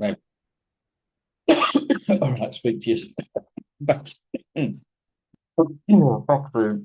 Right. All right, speak to you. Back to, back to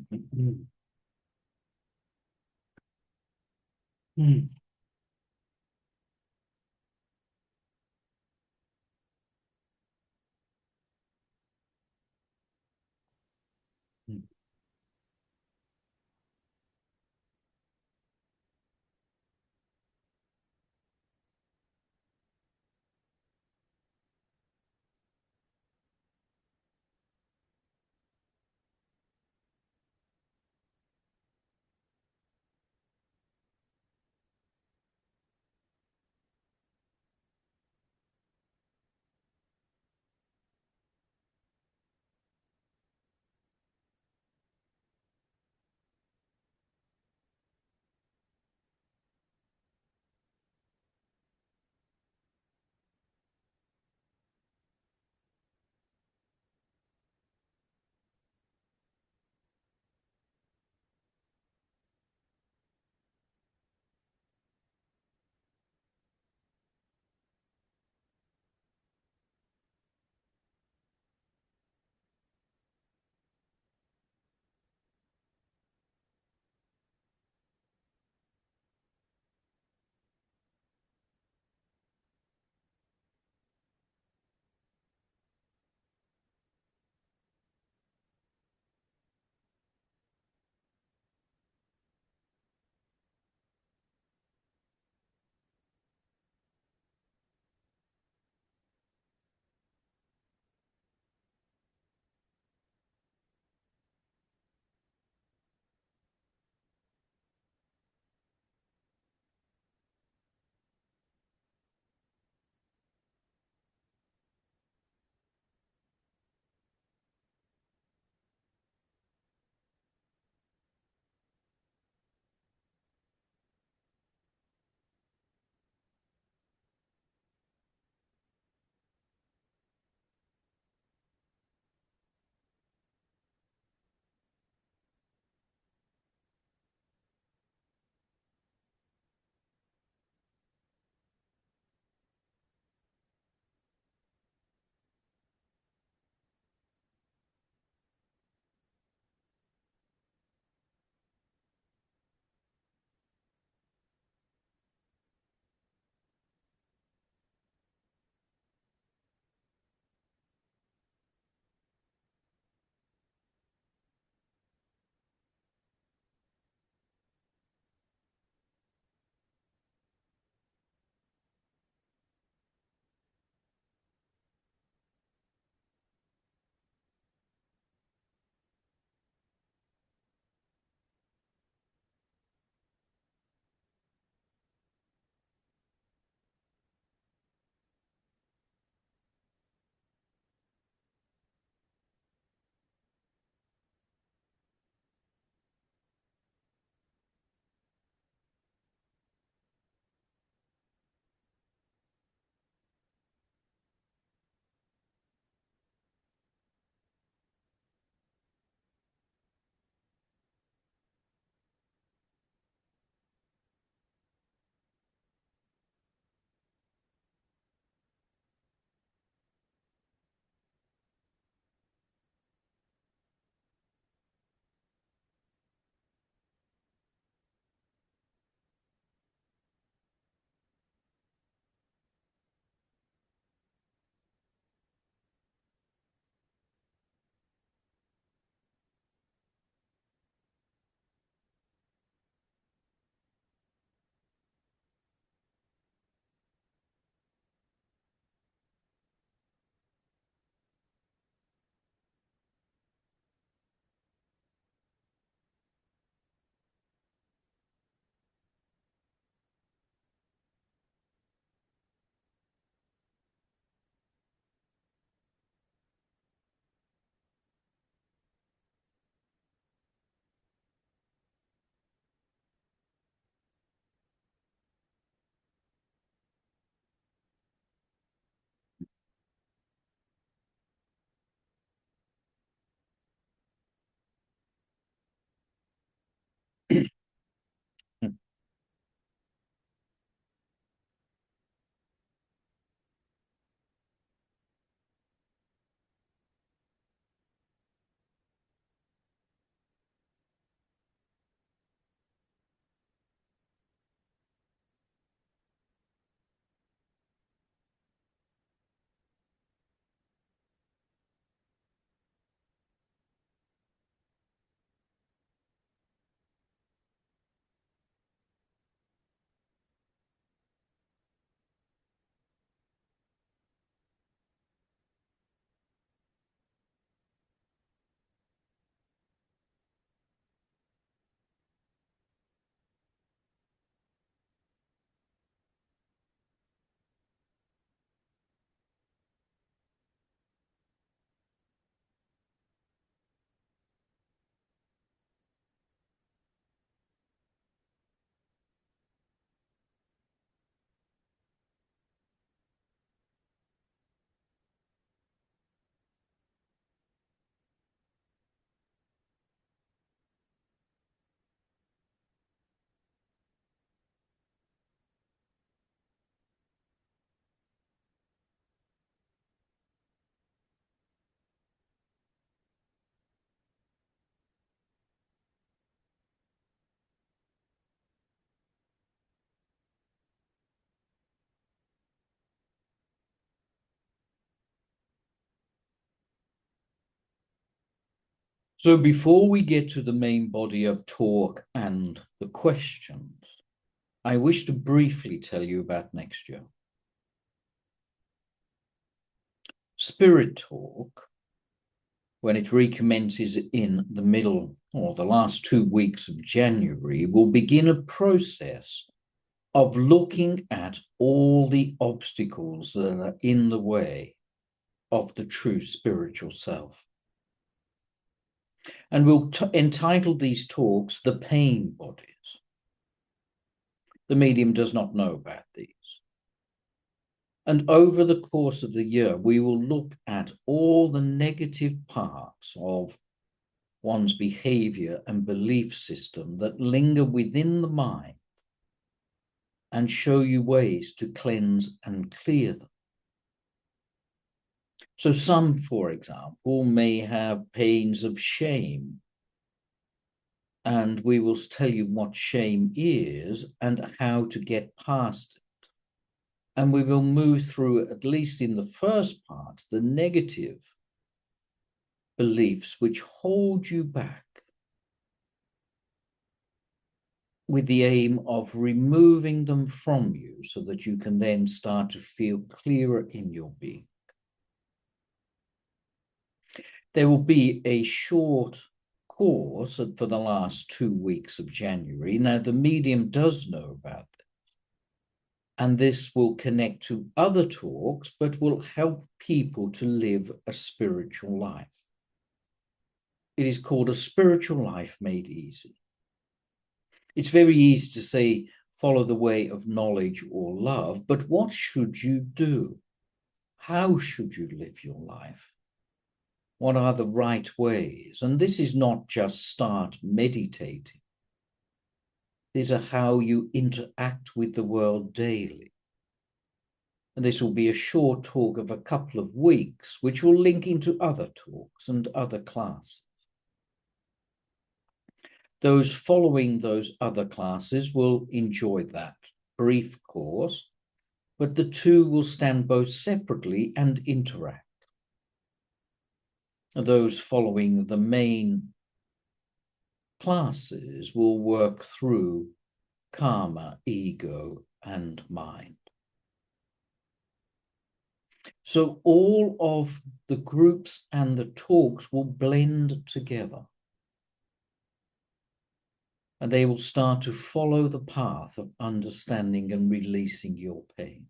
So before we get to the main body of talk and the questions, I wish to briefly tell you about next year. Spirit Talk, when it recommences in the middle or the last 2 weeks of January, will begin a process of looking at all the obstacles that are in the way of the true spiritual self. And we'll entitle these talks The Pain Bodies. The medium does not know about these. And over the course of the year, we will look at all the negative parts of one's behavior and belief system that linger within the mind and show you ways to cleanse and clear them. So some, for example, may have pains of shame, and we will tell you what shame is and how to get past it. And we will move through, at least in the first part, the negative beliefs which hold you back, with the aim of removing them from you so that you can then start to feel clearer in your being. There will be a short course for the last 2 weeks of January. Now, the medium does know about this, and this will connect to other talks, but will help people to live a spiritual life. It is called A Spiritual Life Made Easy. It's very easy to say, follow the way of knowledge or love, but what should you do? How should you live your life? What are the right ways? And this is not just start meditating. These are how you interact with the world daily. And this will be a short talk of a couple of weeks, which will link into other talks and other classes. Those following those other classes will enjoy that brief course, but the two will stand both separately and interact. Those following the main classes will work through karma, ego, and mind. So all of the groups and the talks will blend together, and they will start to follow the path of understanding and releasing your pain.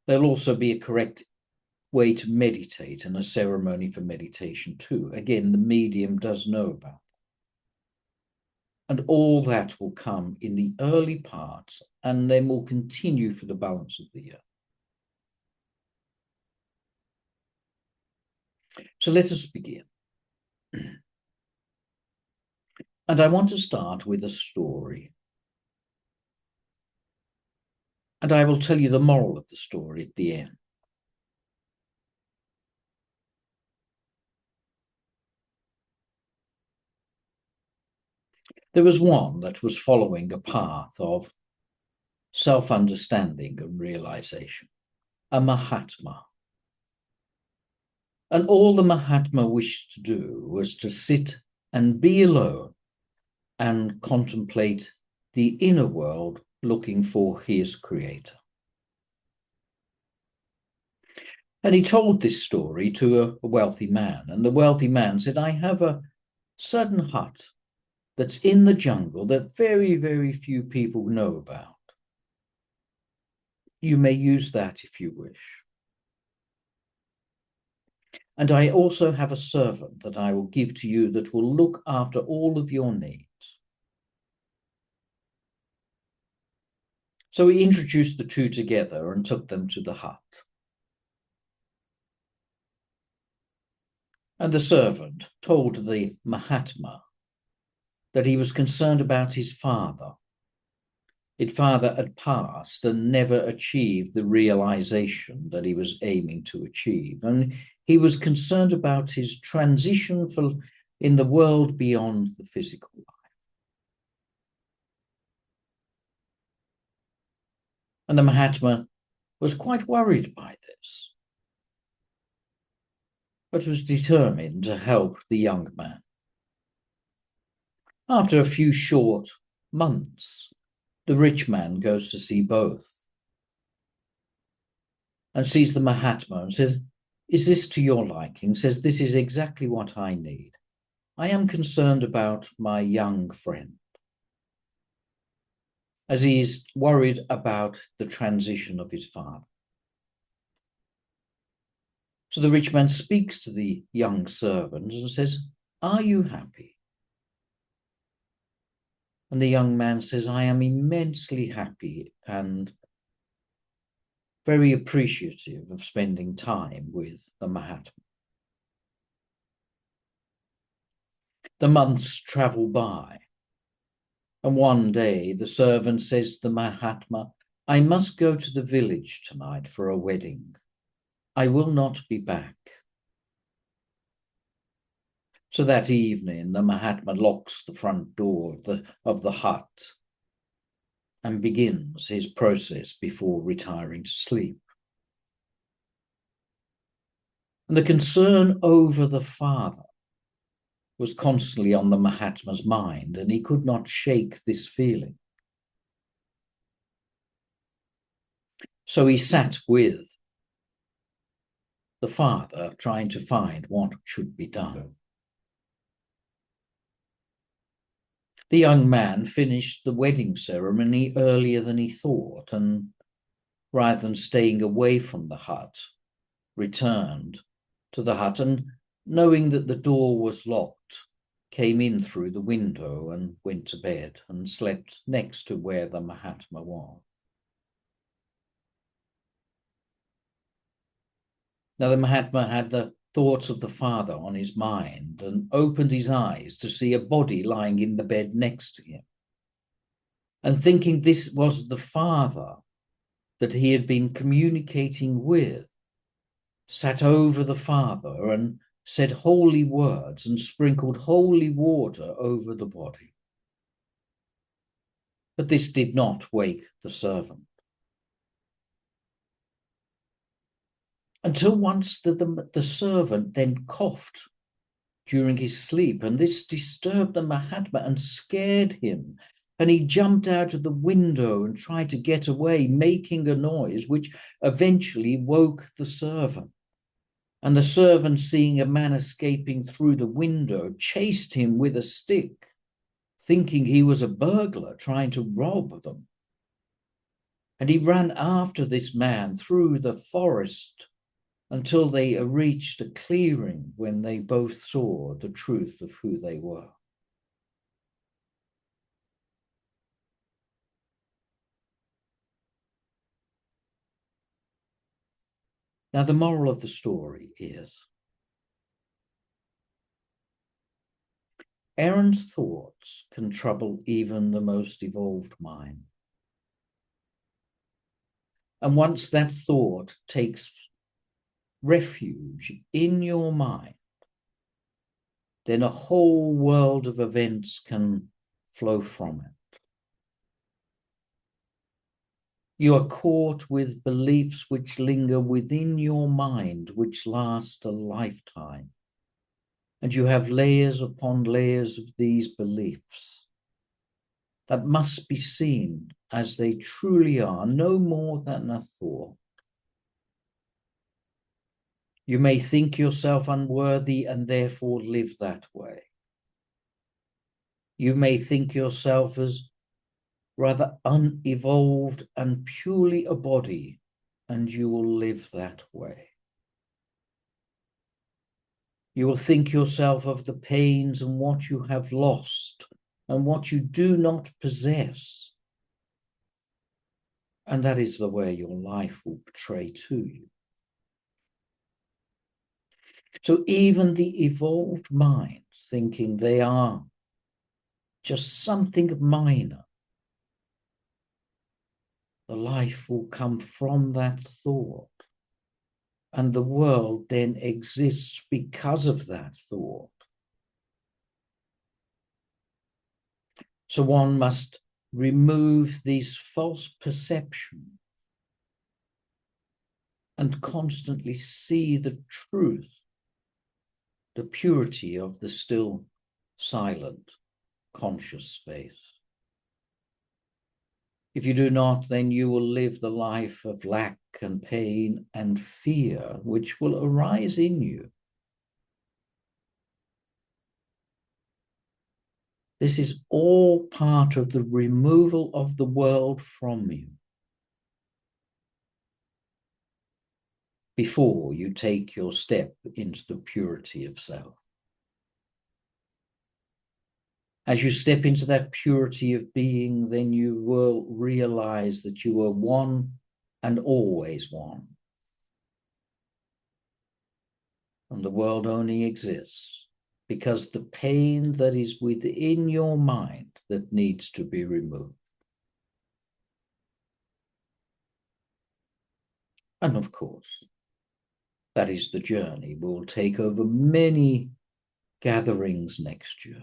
There'll also be a correct way to meditate and a ceremony for meditation too. Again, the medium does know about. And all that will come in the early parts and then will continue for the balance of the year. So let us begin. And I want to start with a story. And I will tell you the moral of the story at the end. There was one that was following a path of self-understanding and realization, a Mahatma. And all the Mahatma wished to do was to sit and be alone and contemplate the inner world, looking for his creator. And he told this story to a wealthy man, and the wealthy man said, I have a certain hut that's in the jungle that very, very few people know about. You may use that if you wish. And I also have a servant that I will give to you that will look after all of your needs. So he introduced the two together and took them to the hut. And the servant told the Mahatma that he was concerned about his father. His father had passed and never achieved the realization that he was aiming to achieve. And he was concerned about his transition in the world beyond the physical life. And the Mahatma was quite worried by this. but was determined to help the young man. After a few short months, the rich man goes to see both and sees the Mahatma and says, "Is this to your liking?" Says, "This is exactly what I need. I am concerned about my young friend, as he is worried about the transition of his father." So the rich man speaks to the young servant and says, "Are you happy?" And the young man says, "I am immensely happy and very appreciative of spending time with the Mahatma." The months travel by, and one day the servant says to the Mahatma, "I must go to the village tonight for a wedding. I will not be back." So that evening, the Mahatma locks the front door of the hut and begins his process before retiring to sleep. And the concern over the father was constantly on the Mahatma's mind, and he could not shake this feeling. So he sat with the father, trying to find what should be done. The young man finished the wedding ceremony earlier than he thought, and rather than staying away from the hut, returned to the hut, and knowing that the door was locked, came in through the window and went to bed and slept next to where the Mahatma was. Now the Mahatma had the thoughts of the father on his mind and opened his eyes to see a body lying in the bed next to him. And thinking this was the father that he had been communicating with, sat over the father and said holy words and sprinkled holy water over the body. But this did not wake the servant. Until once the servant then coughed during his sleep, and this disturbed the Mahatma and scared him. And he jumped out of the window and tried to get away, making a noise which eventually woke the servant. And the servant, seeing a man escaping through the window, chased him with a stick, thinking he was a burglar trying to rob them. And he ran after this man through the forest until they reached a clearing, when they both saw the truth of who they were. Now, the moral of the story is errant thoughts can trouble even the most evolved mind. And once that thought takes refuge in your mind, then a whole world of events can flow from it. You are caught with beliefs which linger within your mind, which last a lifetime. And you have layers upon layers of these beliefs that must be seen as they truly are, no more than a thought. You may think yourself unworthy and therefore live that way. You may think yourself as rather unevolved and purely a body, and you will live that way. You will think yourself of the pains and what you have lost and what you do not possess. And that is the way your life will portray to you. So even the evolved mind, thinking they are just something minor, the life will come from that thought. And the world then exists because of that thought. So one must remove these false perceptions and constantly see the truth the purity of the still, silent, conscious space. If you do not, then you will live the life of lack and pain and fear which will arise in you. This is all part of the removal of the world from you before you take your step into the purity of self. As you step into that purity of being, then you will realize that you are one and always one. And the world only exists because the pain that is within your mind that needs to be removed. And of course, that is the journey. We will take over many gatherings next year.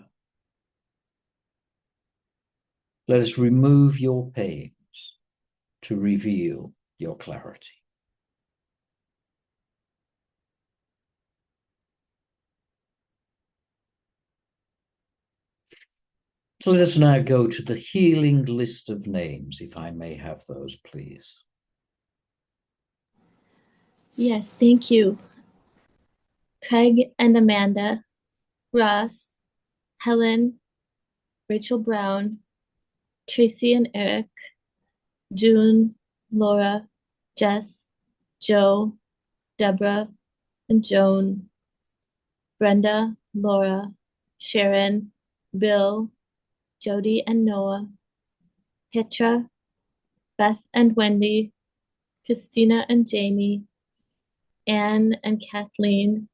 Let us remove your pains to reveal your clarity. So let us now go to the healing list of names, if I may have those, please. Yes, thank you. Craig and Amanda, Ross, Helen, Rachel Brown, Tracy and Eric, June, Laura, Jess, Joe, Deborah, and Joan, Brenda, Laura, Sharon, Bill, Jody and Noah, Petra, Beth and Wendy, Christina and Jamie, Anne and Kathleen,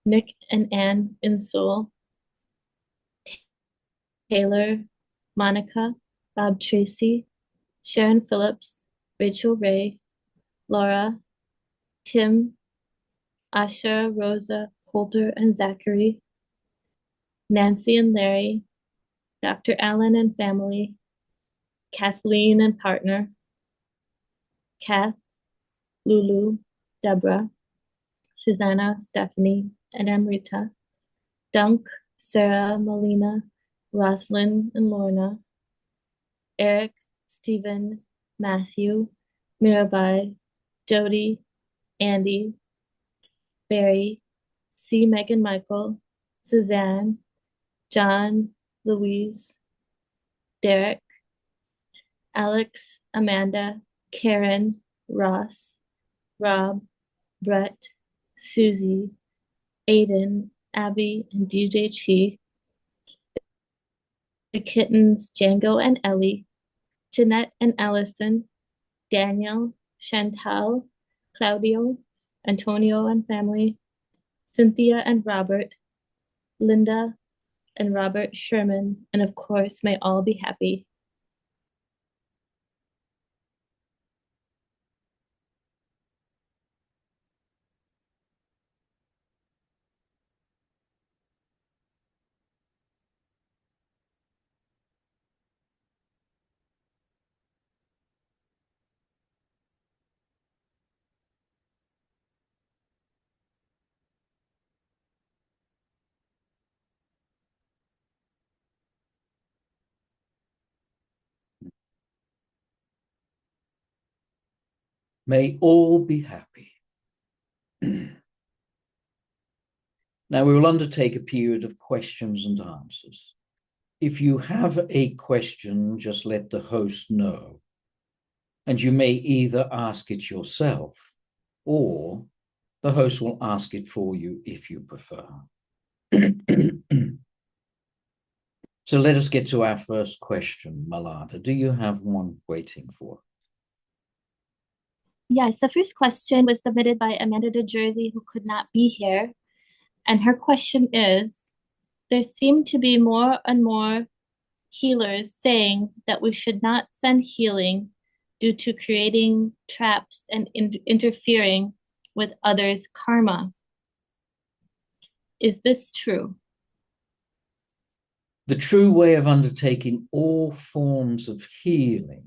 Nick and Ann Insole, Taylor, Monica, Bob Tracy, Sharon Phillips, Rachel Ray, Laura, Tim, Asha, Rosa, Coulter, and Zachary, Nancy and Larry, Dr. Allen and family, Kathleen and partner, Kath, Lulu, Deborah, Susanna, Stephanie, and Amrita, Dunk, Sarah, Melina, Roslyn, and Lorna, Eric, Stephen, Matthew, Mirabai, Jody, Andy, Barry, C. Megan Michael, Suzanne, John, Louise, Derek, Alex, Amanda, Karen, Ross, Rob, Brett, Susie, Aiden, Abby, and DJ Chi, the kittens, Django and Ellie, Jeanette and Allison, Daniel, Chantal, Claudio, Antonio and family, Cynthia and Robert, Linda and Robert Sherman, and of course, may all be happy. May all be happy. Now we will undertake a period of questions and answers. If you have a question, just let the host know. And you may either ask it yourself or the host will ask it for you if you prefer. So let us get to our first question. Malada, do you have one waiting for? Yes, the first question was submitted by Amanda DeJersey, who could not be here. And her question is, there seem to be more and more healers saying that we should not send healing due to creating traps and interfering with others' karma. Is this true? The true way of undertaking all forms of healing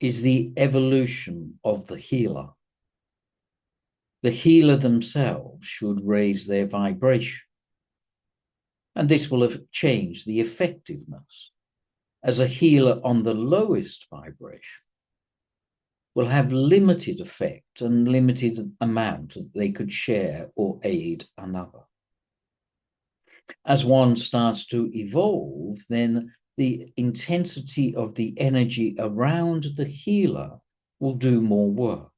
is the evolution of the healer. The healer themselves should raise their vibration. And this will have changed the effectiveness, as a healer on the lowest vibration will have limited effect and limited amount that they could share or aid another. As one starts to evolve, then the intensity of the energy around the healer will do more work.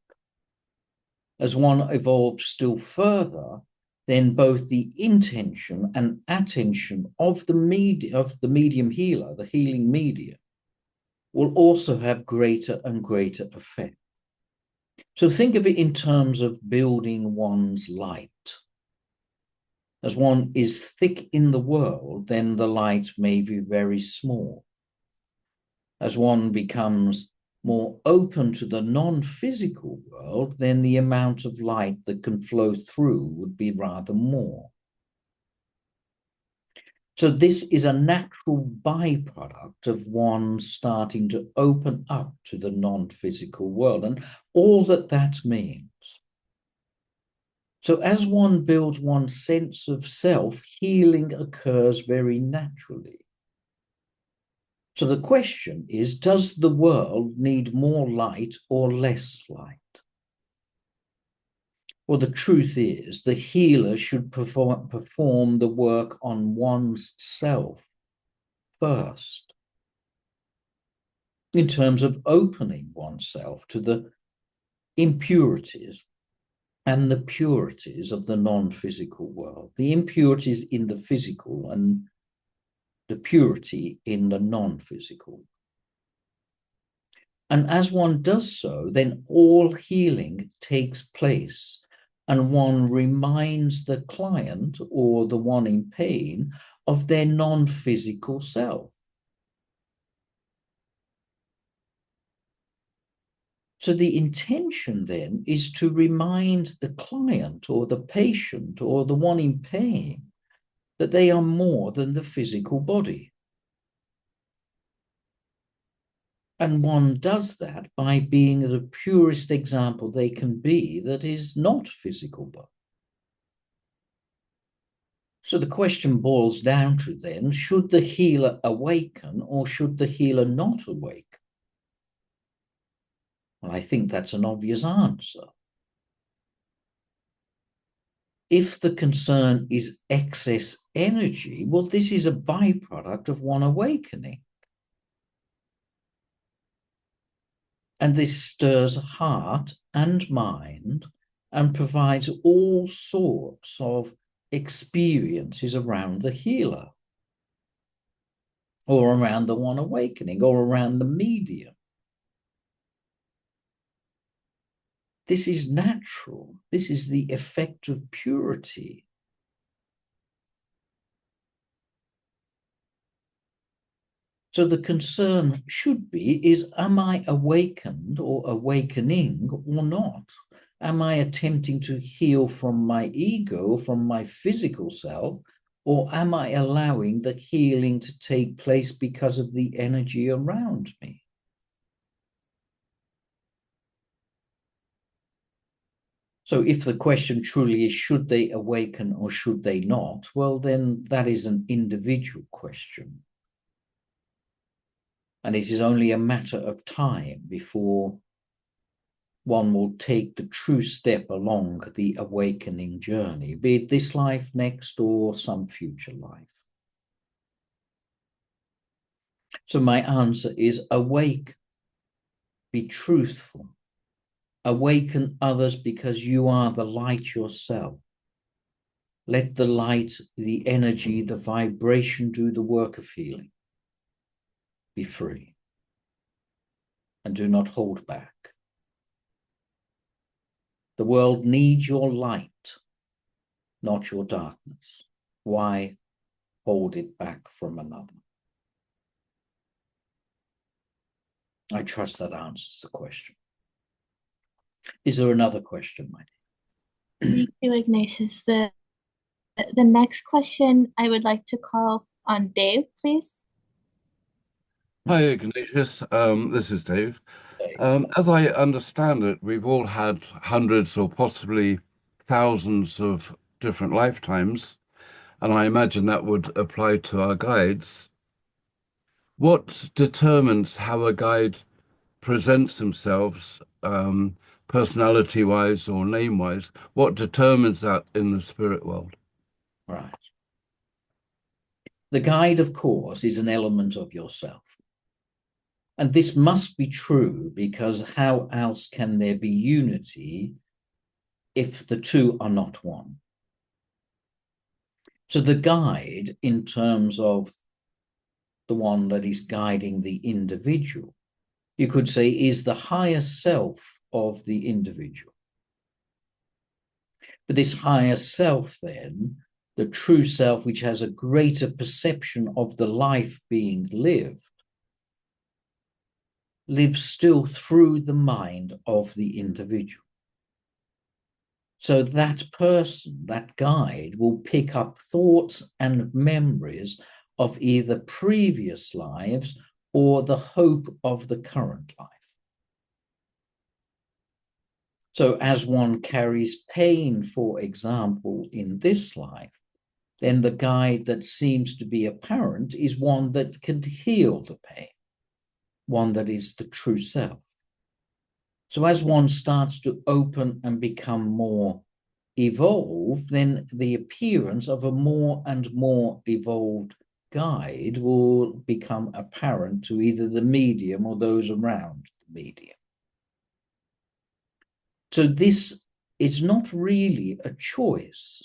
As one evolves still further, then both the intention and attention of the medium healer, the healing medium, will also have greater and greater effect. So think of it in terms of building one's light. As one is thick in the world, then the light may be very small. As one becomes more open to the non-physical world, then the amount of light that can flow through would be rather more. So this is a natural byproduct of one starting to open up to the non-physical world and all that that means. So as one builds one's sense of self, healing occurs very naturally. So the question is, does the world need more light or less light? Well, the truth is the healer should perform the work on one's self first, in terms of opening oneself to the impurities and the purities of the non-physical world, the impurities in the physical and the purity in the non-physical. And as one does so, then all healing takes place, and one reminds the client or the one in pain of their non-physical self. So the intention then is to remind the client or the patient or the one in pain that they are more than the physical body. And one does that by being the purest example they can be that is not physical body. So the question boils down to then, should the healer awaken or should the healer not awake? Well, I think that's an obvious answer. If the concern is excess energy, well, this is a byproduct of one awakening. And this stirs heart and mind and provides all sorts of experiences around the healer, or around the one awakening, or around the medium. This is natural. This is the effect of purity. So the concern should be, is am I awakened or awakening or not? Am I attempting to heal from my ego, from my physical self, or am I allowing the healing to take place because of the energy around me? So if the question truly is, should they awaken or should they not? Well, then that is an individual question. And it is only a matter of time before one will take the true step along the awakening journey, be it this life, next, or some future life. So my answer is awake, be truthful, awaken others because you are the light yourself. Let the light, the energy, the vibration do the work of healing. Be free and do not hold back. The world needs your light, not your darkness. Why hold it back from another? I trust that answers the question. Is there another question, my dear? Thank you, Ignatius. The next question I would like to call on Dave, please. Hi, Ignatius. This is Dave. Okay. As I understand it, we've all had hundreds or possibly thousands of different lifetimes. and I imagine that would apply to our guides. What determines how a guide presents themselves, personality-wise or name-wise? What determines that in the spirit world? Right. The guide, of course, is an element of yourself. And this must be true, because how else can there be unity if the two are not one? So the guide, in terms of the one that is guiding the individual, you could say, is the higher self of the individual. But this higher self, then, the true self, which has a greater perception of the life being lived, lives still through the mind of the individual. So that person, that guide, will pick up thoughts and memories of either previous lives or the hope of the current life. So as one carries pain, for example, in this life, then the guide that seems to be apparent is one that can heal the pain, one that is the true self. So as one starts to open and become more evolved, then the appearance of a more and more evolved guide will become apparent to either the medium or those around the medium. So this is not really a choice,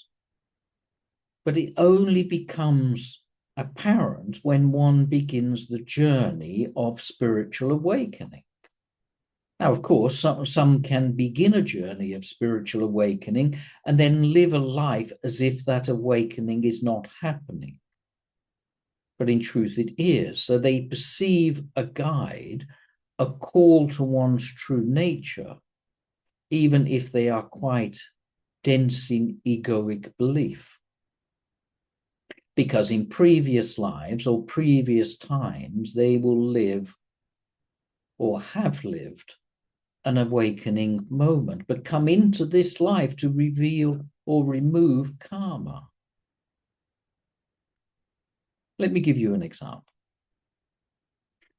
but it only becomes apparent when one begins the journey of spiritual awakening. Now, of course, some can begin a journey of spiritual awakening and then live a life as if that awakening is not happening. But in truth, it is. So they perceive a guide, a call to one's true nature, even if they are quite dense in egoic belief. Because in previous lives or previous times, they will live or have lived an awakening moment, but come into this life to reveal or remove karma. Let me give you an example.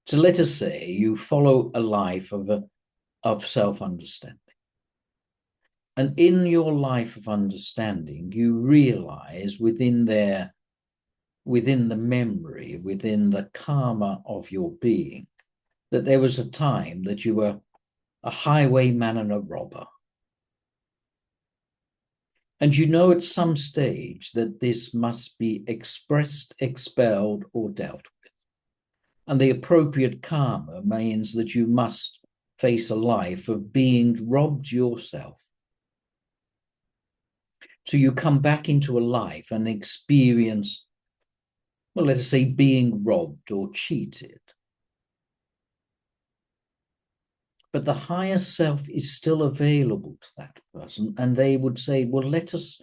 So let us say you follow a life of self-understanding. And in your life of understanding, you realize within the memory, within the karma of your being, that there was a time that you were a highwayman and a robber. And you know at some stage that this must be expressed, expelled, or dealt with. And the appropriate karma means that you must face a life of being robbed yourself. So you come back into a life and experience, well, let us say, being robbed or cheated. But the higher self is still available to that person, and they would say, well, let us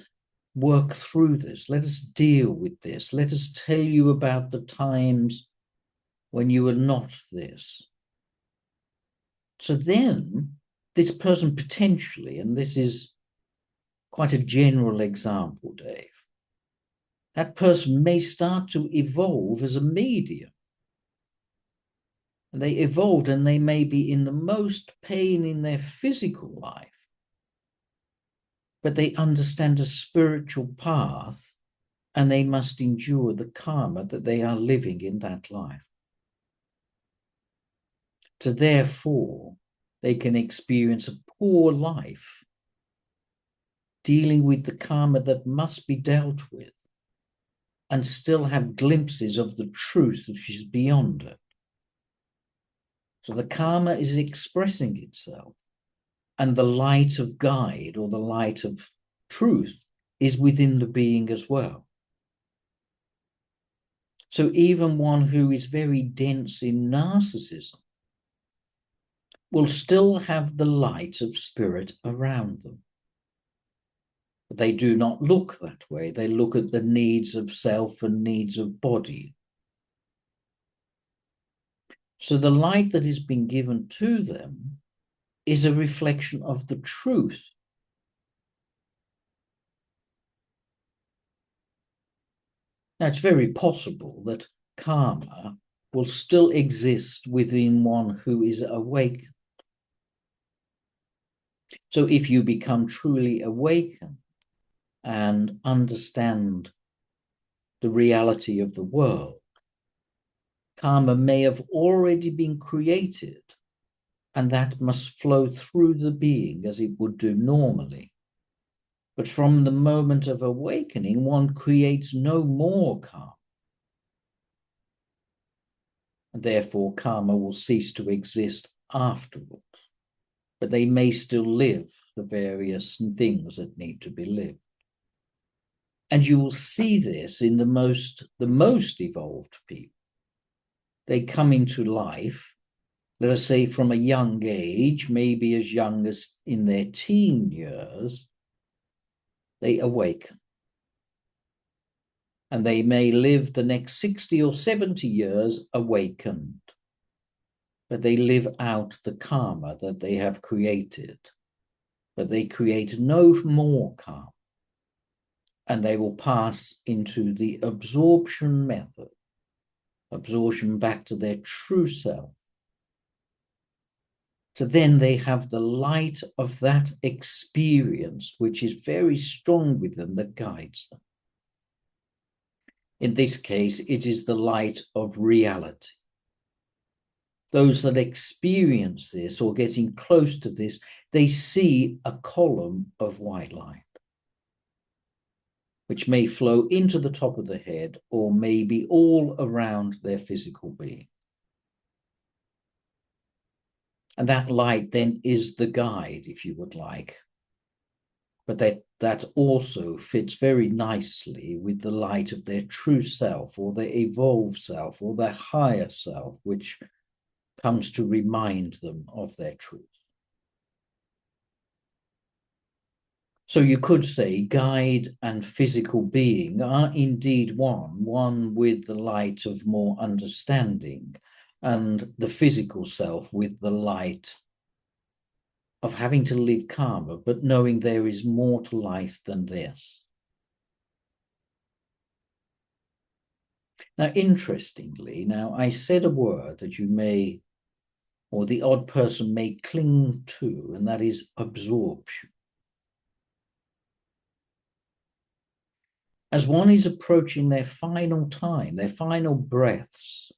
work through this. Let us deal with this. Let us tell you about the times when you were not this. So then this person potentially, and this is quite a general example, Dave, that person may start to evolve as a medium. And they evolved, and they may be in the most pain in their physical life, but they understand a spiritual path, and they must endure the karma that they are living in that life. So therefore, they can experience a poor life, dealing with the karma that must be dealt with, and still have glimpses of the truth which is beyond it. So the karma is expressing itself, and the light of guide or the light of truth is within the being as well. So even one who is very dense in narcissism will still have the light of spirit around them. But they do not look that way. They look at the needs of self and needs of body. So the light that is being given to them is a reflection of the truth. Now, it's very possible that karma will still exist within one who is awake. So if you become truly awakened and understand the reality of the world, karma may have already been created, and that must flow through the being as it would do normally. But from the moment of awakening, one creates no more karma. And therefore, karma will cease to exist afterwards. But they may still live the various things that need to be lived. And you will see this in the most evolved people. They come into life, let us say from a young age, maybe as young as in their teen years, they awaken. And they may live the next 60 or 70 years awakened. But they live out the karma that they have created. But they create no more karma. And they will pass into the absorption method, absorption back to their true self. So then they have the light of that experience, which is very strong with them, that guides them. In this case, it is the light of reality. Those that experience this or getting close to this, they see a column of white light, which may flow into the top of the head or may be all around their physical being. And that light then is the guide, if you would like. But that also fits very nicely with the light of their true self or their evolved self or their higher self, which comes to remind them of their truth. So you could say guide and physical being are indeed one with the light of more understanding, and the physical self with the light of having to live karma, but knowing there is more to life than this. Now, interestingly, I said a word that you may, or the odd person may cling to, and that is absorption. As one is approaching their final time, their final breaths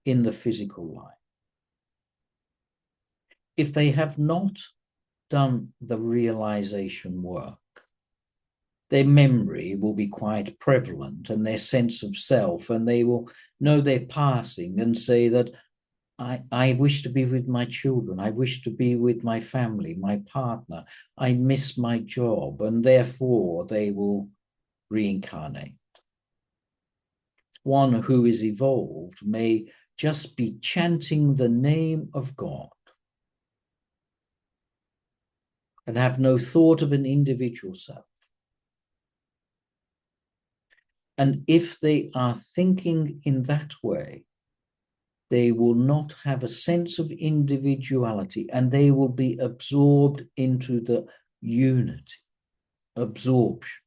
in the physical life, if they have not done the realization work, their memory will be quite prevalent and their sense of self, and they will know they're passing and say that I wish to be with my children, I wish to be with my family, my partner, I miss my job, and therefore they will reincarnate. One who is evolved may just be chanting the name of God and have no thought of an individual self. And if they are thinking in that way, they will not have a sense of individuality, and they will be absorbed into the unity, absorption.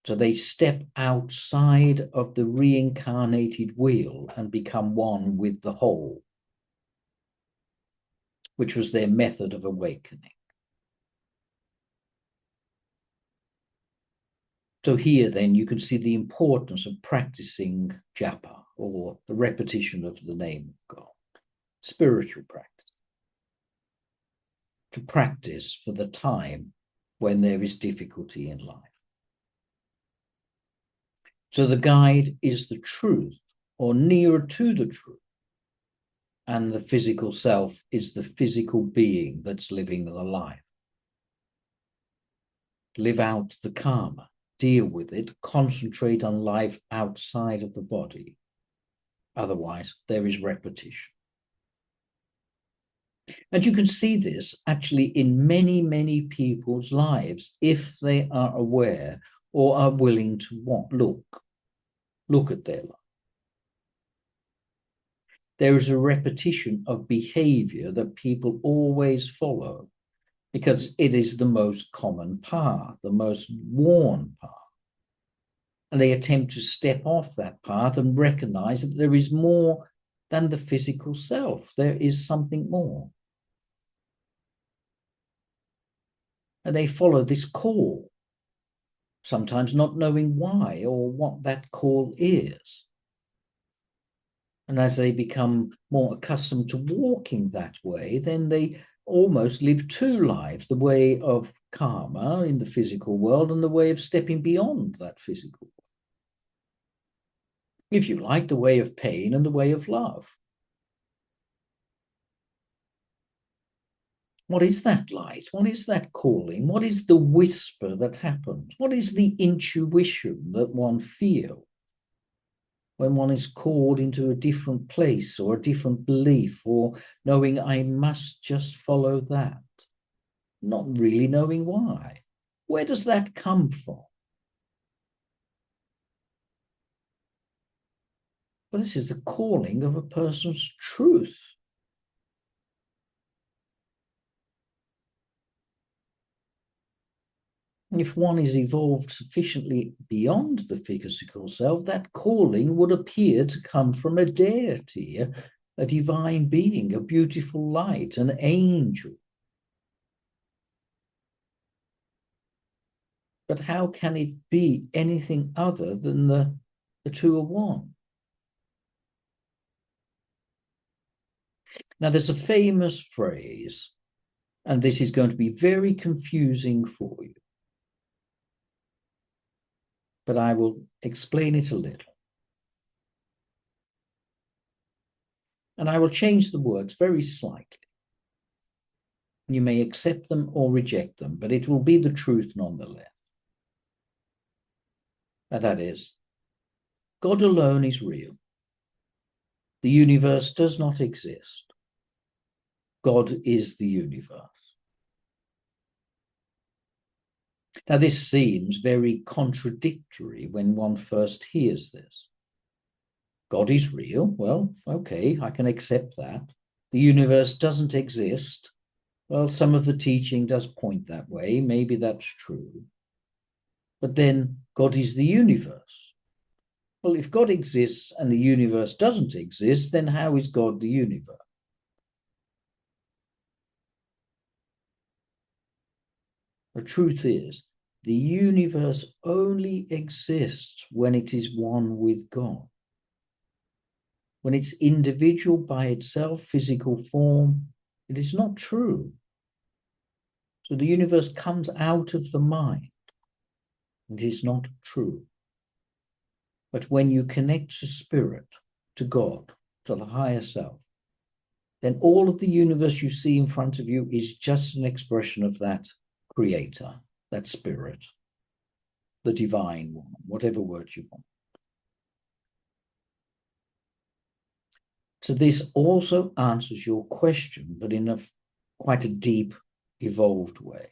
So they step outside of the reincarnated wheel and become one with the whole, which was their method of awakening. So here then you can see the importance of practicing japa, or the repetition of the name of God, spiritual practice. To practice for the time when there is difficulty in life. So the guide is the truth, or nearer to the truth. And the physical self is the physical being that's living the life. Live out the karma, deal with it, concentrate on life outside of the body. Otherwise, there is repetition. And you can see this actually in many, many people's lives if they are aware or are willing to look at their life. There is a repetition of behavior that people always follow because it is the most common path, the most worn path. And they attempt to step off that path and recognize that there is more than the physical self. There is something more. And they follow this call, sometimes not knowing why or what that call is. And as they become more accustomed to walking that way, then they almost live two lives, the way of karma in the physical world and the way of stepping beyond that physical world. If you like, the way of pain and the way of love. What is that light? What is that calling? What is the whisper that happens? What is the intuition that one feels when one is called into a different place or a different belief, or knowing I must just follow that, not really knowing why? Where does that come from? Well, this is the calling of a person's truth. If one is evolved sufficiently beyond the physical self, that calling would appear to come from a deity, a divine being, a beautiful light, an angel. But how can it be anything other than the two are one? Now, there's a famous phrase, and this is going to be very confusing for you, but I will explain it a little. And I will change the words very slightly. You may accept them or reject them, but it will be the truth nonetheless. And that is, God alone is real. The universe does not exist. God is the universe. Now, this seems very contradictory when one first hears this. God is real. Well, okay, I can accept that. The universe doesn't exist. Well, some of the teaching does point that way. Maybe that's true. But then God is the universe. Well, if God exists and the universe doesn't exist, then how is God the universe? The truth is, the universe only exists when it is one with God. When it's individual by itself, physical form, it is not true. So the universe comes out of the mind. It is not true. But when you connect to spirit, to God, to the higher self, then all of the universe you see in front of you is just an expression of that creator, that spirit, the divine one, whatever word you want. So this also answers your question, but in quite a deep, evolved way.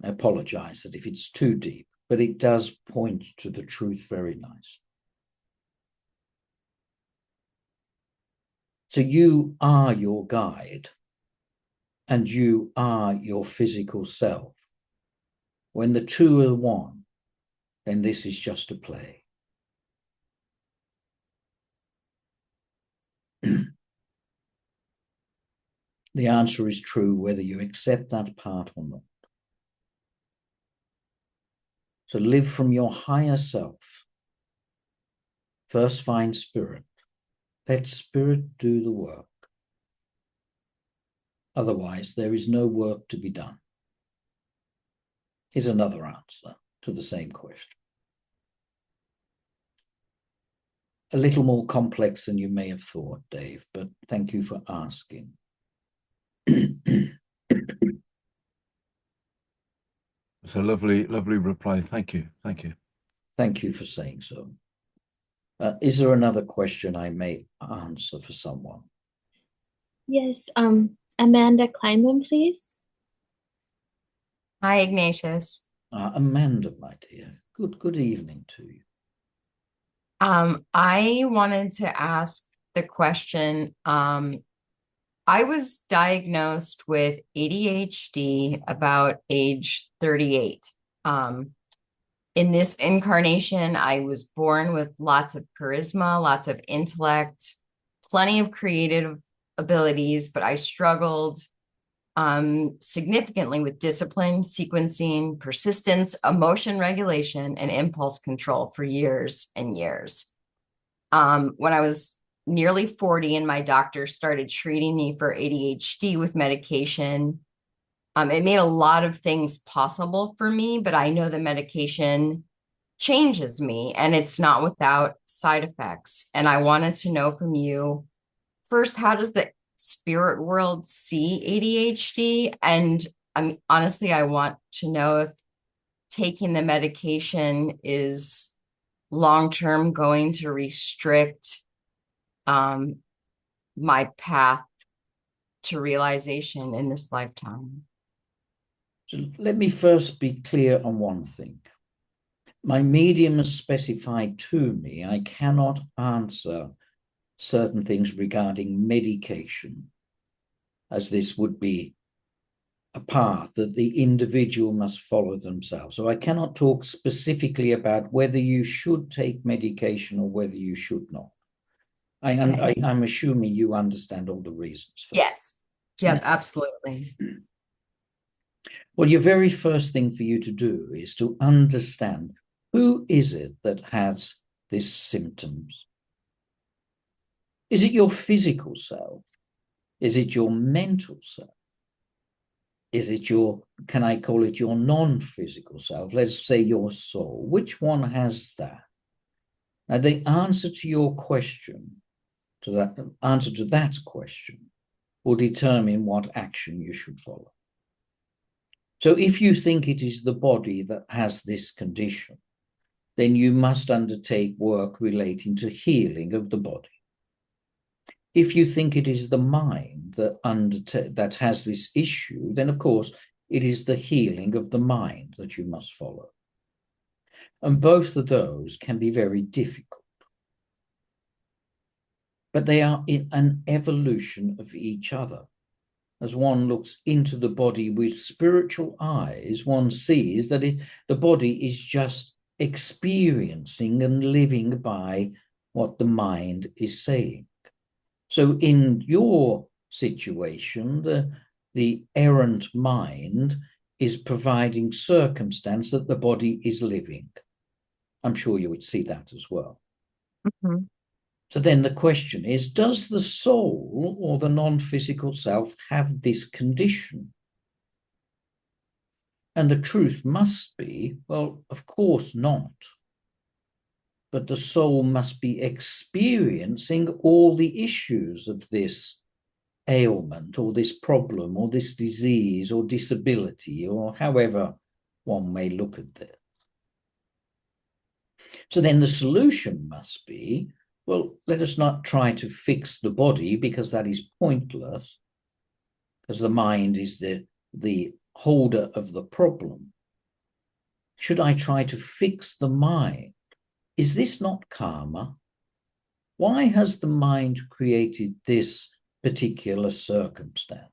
I apologize that if it's too deep, but it does point to the truth very nice. So you are your guide, and you are your physical self. When the two are one, then this is just a play. The answer is true whether you accept that part or not. So live from your higher self. First find spirit. Let spirit do the work. Otherwise, there is no work to be done. Here's another answer to the same question. A little more complex than you may have thought, Dave, but thank you for asking. It's a lovely, lovely reply. Thank you. Thank you. Thank you for saying so. Is there another question I may answer for someone? Yes, Amanda Kleinman, please. Hi, Ignatius. Amanda, my dear, good evening to you. I wanted to ask the question. I was diagnosed with ADHD about age 38. in this incarnation, I was born with lots of charisma, lots of intellect, plenty of creative abilities, but I struggled significantly with discipline, sequencing, persistence, emotion regulation, and impulse control for years and years. When I was nearly 40 and my doctor started treating me for ADHD with medication, it made a lot of things possible for me, but I know the medication changes me and it's not without side effects. And I wanted to know from you first, how does the spirit world see ADHD? And honestly, I want to know if taking the medication is long term going to restrict my path to realization in this lifetime. So let me first be clear on one thing. My medium has specified to me I cannot answer certain things regarding medication, as this would be a path that the individual must follow themselves. So I cannot talk specifically about whether you should take medication or whether you should not. I'm assuming you understand all the reasons for yes. that. Yep, absolutely. Well, your very first thing for you to do is to understand who is it that has these symptoms. Is it your physical self? Is it your mental self? Is it your, can I call it your non-physical self? Let's say your soul. Which one has that? Now, the answer to your question, to that answer to that question, will determine what action you should follow. So if you think it is the body that has this condition, then you must undertake work relating to healing of the body. If you think it is the mind that has this issue, then of course it is the healing of the mind that you must follow. And both of those can be very difficult. But they are in an evolution of each other. As one looks into the body with spiritual eyes, one sees that the body is just experiencing and living by what the mind is saying. So in your situation, the errant mind is providing circumstance that the body is living. I'm sure you would see that as well. Mm-hmm. So then the question is, does the soul or the non-physical self have this condition? And the truth must be, well, of course not. But the soul must be experiencing all the issues of this ailment or this problem or this disease or disability, or however one may look at this. So then the solution must be, well, let us not try to fix the body, because that is pointless, because the mind is the holder of the problem. Should I try to fix the mind? Is this not karma? Why has the mind created this particular circumstance?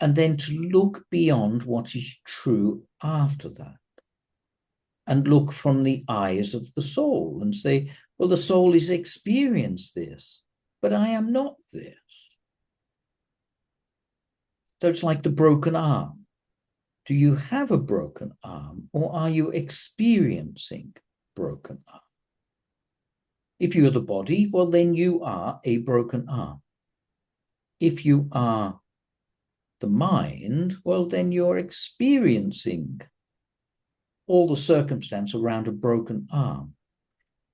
And then to look beyond what is true after that, and look from the eyes of the soul and say, well, the soul is experienced this, but I am not this. So it's like the broken arm. Do you have a broken arm, or are you experiencing broken arm? If you're the body, well, then you are a broken arm. If you are the mind, well, then you're experiencing all the circumstance around a broken arm.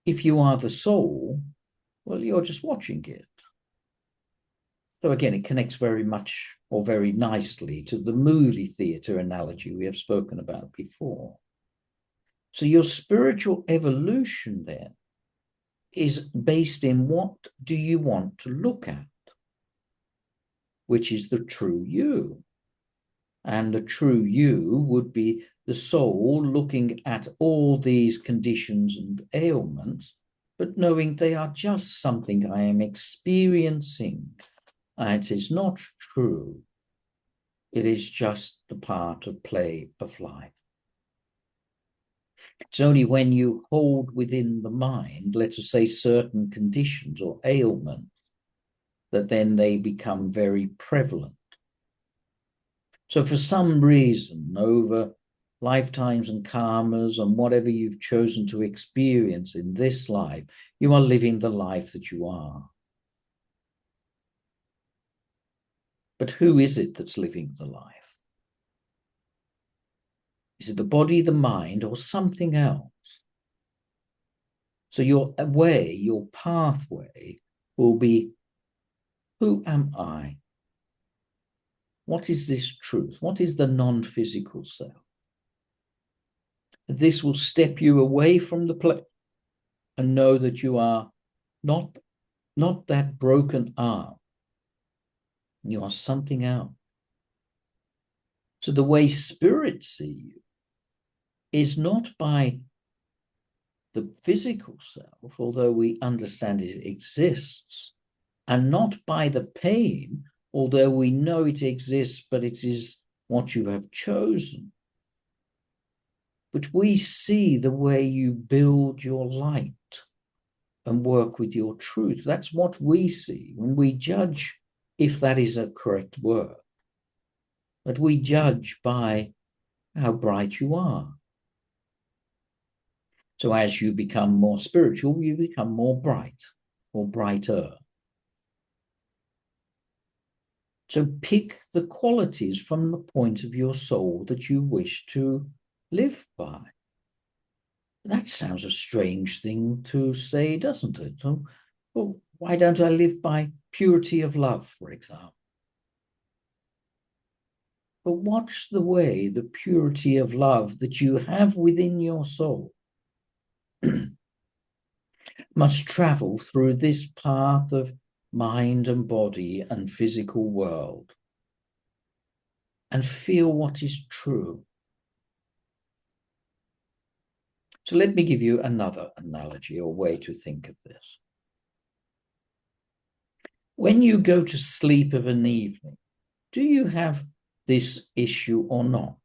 If you are the soul, well, you're just watching it. So again, it connects very much or very nicely to the movie theater analogy we have spoken about before. So your spiritual evolution then is based in what do you want to look at, which is the true you. And the true you would be the soul looking at all these conditions and ailments, but knowing they are just something I am experiencing. It is not true. It is just the part of play of life. It's only when you hold within the mind, let us say, certain conditions or ailments, that then they become very prevalent. So for some reason, over lifetimes and karmas and whatever you've chosen to experience in this life, you are living the life that you are. But who is it that's living the life? Is it the body, the mind, or something else? So your way, your pathway will be, who am I? What is this truth? What is the non-physical self? This will step you away from the play and know that you are not that broken arm. You are something else. So the way spirits see you is not by the physical self, although we understand it exists, and not by the pain, although we know it exists, but it is what you have chosen. But we see the way you build your light and work with your truth. That's what we see when we judge, if that is a correct word. But we judge by how bright you are. So as you become more spiritual, you become more bright or brighter. So pick the qualities from the point of your soul that you wish to live by. That sounds a strange thing to say, doesn't it? Well, why don't I live by purity of love, for example? But watch the way the purity of love that you have within your soul must travel through this path of mind and body and physical world and feel what is true. So let me give you another analogy or way to think of this. When you go to sleep of an evening, do you have this issue or not?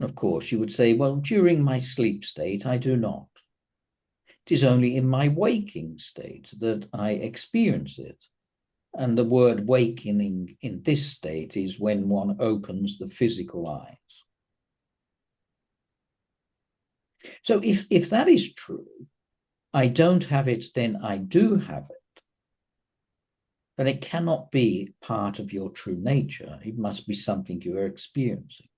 Of course, you would say, well, during my sleep state, I do not. It is only in my waking state that I experience it. And the word awakening in this state is when one opens the physical eyes. So if that is true, I don't have it, then I do have it. Then it cannot be part of your true nature. It must be something you are experiencing.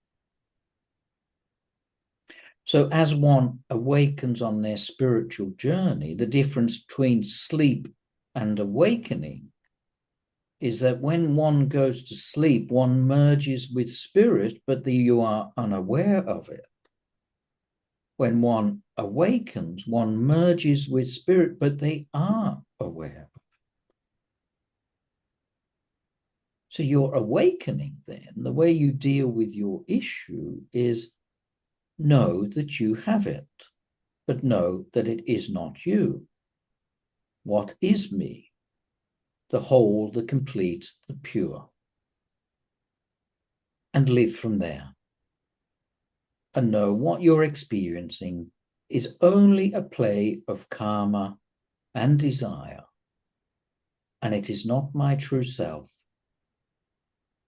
So as one awakens on their spiritual journey, the difference between sleep and awakening is that when one goes to sleep, one merges with spirit, but you are unaware of it. When one awakens, one merges with spirit, but they are aware of it. So your awakening then, the way you deal with your issue is know that you have it, but know that it is not you. What is me? The whole, the complete, the pure. And live from there. And know what you're experiencing is only a play of karma and desire, and it is not my true self.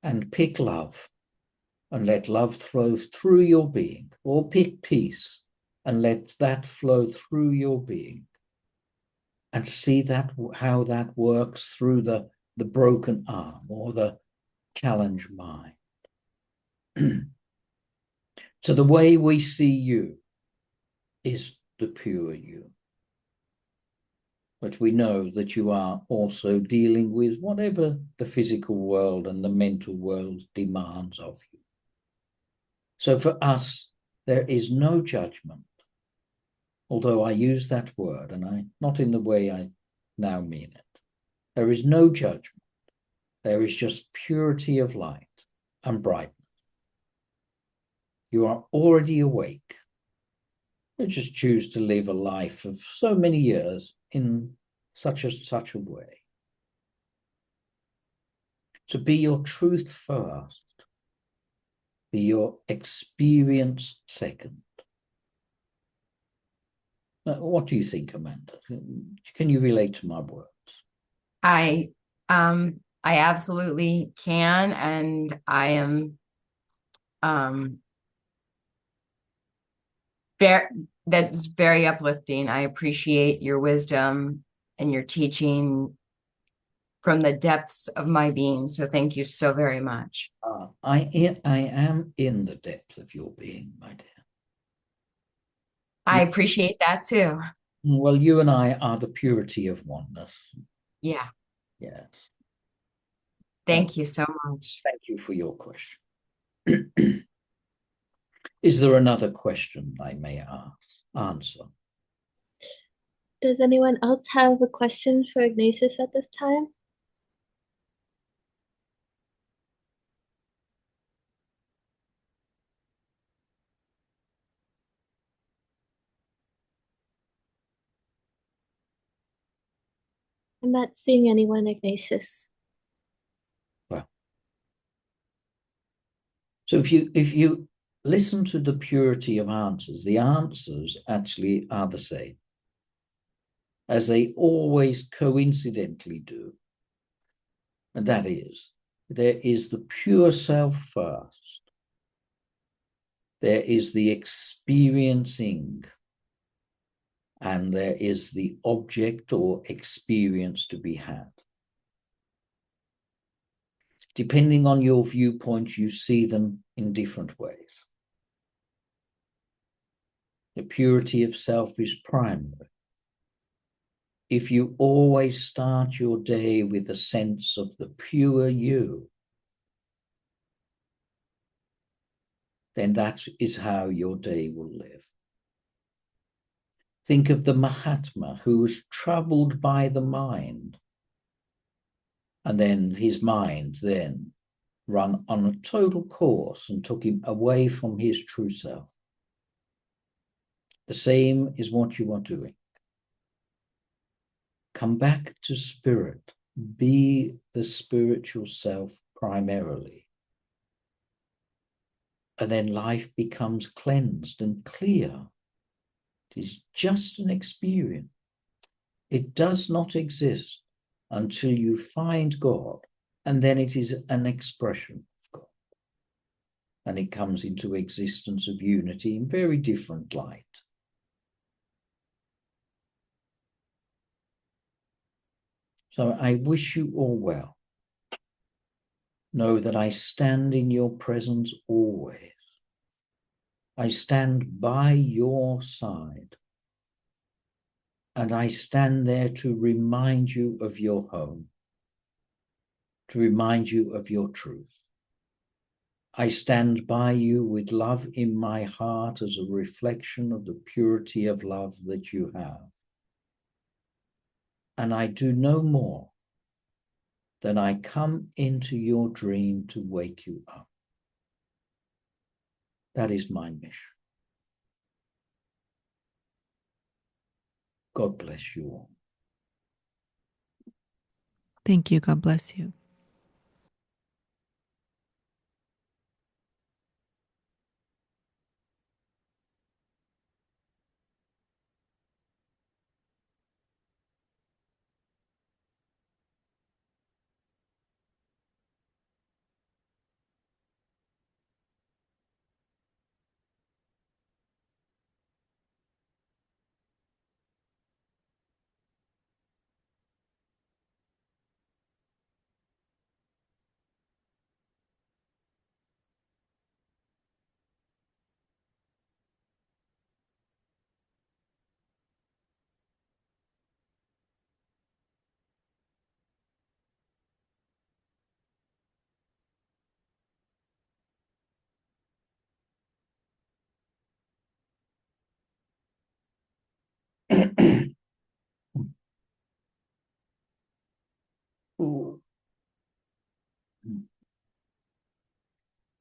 And pick love, and let love flow through your being, or pick peace, and let that flow through your being, and see that how that works through the broken arm or the challenged mind. So the way we see you is the pure you. But we know that you are also dealing with whatever the physical world and the mental world demands of you. So for us, there is no judgment, although I use that word, and not in the way I now mean it. There is no judgment. There is just purity of light and brightness. You are already awake. You just choose to live a life of so many years in such a way. So be your truth first. Be your experience second. What do you think, Amanda? Can you relate to my words? I absolutely can, and I am very, that's very uplifting. I appreciate your wisdom and your teaching from the depths of my being. So thank you so very much. I am in the depth of your being, my dear. I appreciate that too. Well, you and I are the purity of oneness. Yeah. Yes. Thank you so much. Thank you for your question. Is there another question I may answer? Does anyone else have a question for Ignatius at this time? I'm not seeing anyone, Ignatius. Well, so if you listen to the purity of answers, the answers actually are the same, as they always coincidentally do. And that is, there is the pure self first. There is the experiencing, and there is the object or experience to be had. Depending on your viewpoint, you see them in different ways. The purity of self is primary. If you always start your day with a sense of the pure you, then that is how your day will live. Think of the Mahatma who was troubled by the mind, and then his mind then run on a total course and took him away from his true self. The same is what you are doing. Come back to spirit. Be the spiritual self primarily. And then life becomes cleansed and clear. It is just an experience. It does not exist until you find God, and then it is an expression of God. And it comes into existence of unity in very different light. So I wish you all well. Know that I stand in your presence always. I stand by your side. And I stand there to remind you of your home, to remind you of your truth. I stand by you with love in my heart as a reflection of the purity of love that you have. And I do no more than I come into your dream to wake you up. That is my mission. God bless you all. Thank you. God bless you.